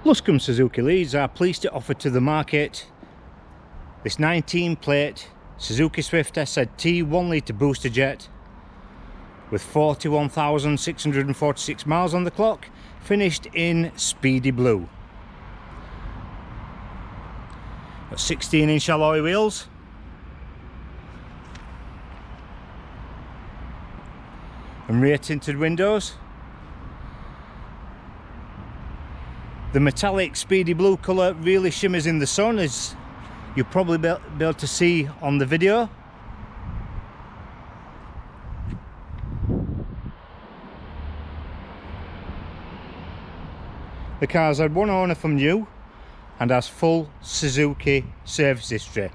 Luscombe Suzuki Leeds are pleased to offer to the market this 19-plate Suzuki Swift SZT 1 litre booster jet with 41,646 miles on the clock, finished in speedy blue. Got 16-inch alloy wheels, and rear tinted windows. The metallic speedy blue colour really shimmers in the sun, as you'll probably be able to see on the video. The car's had one owner from new and has full Suzuki service history.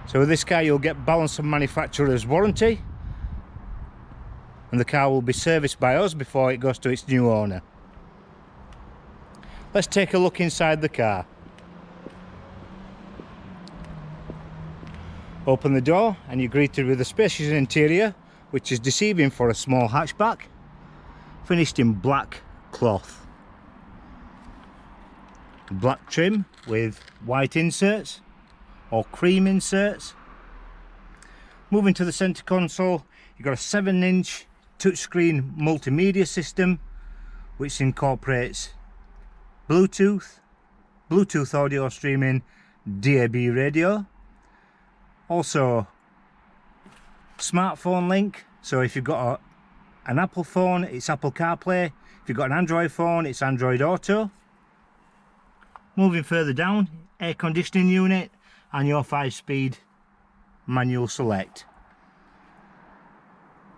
So with this car you'll get balance of manufacturer's warranty, and the car will be serviced by us before it goes to its new owner. Let's take a look inside the car. Open the door and you're greeted with a spacious interior, which is deceiving for a small hatchback, finished in black cloth. Black trim with white inserts or cream inserts. Moving to the centre console, you've got a 7-inch touchscreen multimedia system which incorporates Bluetooth audio streaming, DAB radio, also smartphone link. So if you've got an Apple phone, it's AppleCarPlay. If you've got an Android phone, it's Android Auto. Moving further down, air conditioning unit and your 5-speed manual select.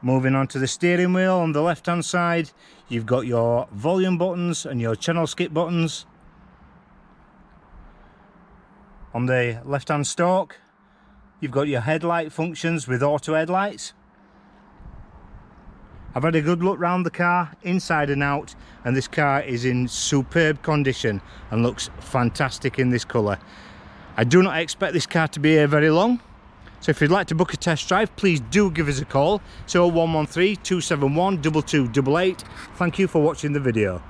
Moving on to the steering wheel, on the left hand side you've got your volume buttons and your channel skip buttons. On the left hand stalk you've got your headlight functions with auto headlights. I've had a good look round the car inside and out, and this car is in superb condition and looks fantastic in this colour. I do not expect this car to be here very long. So if you'd like to book a test drive, please do give us a call. 0113 271 2288. Thank you for watching the video.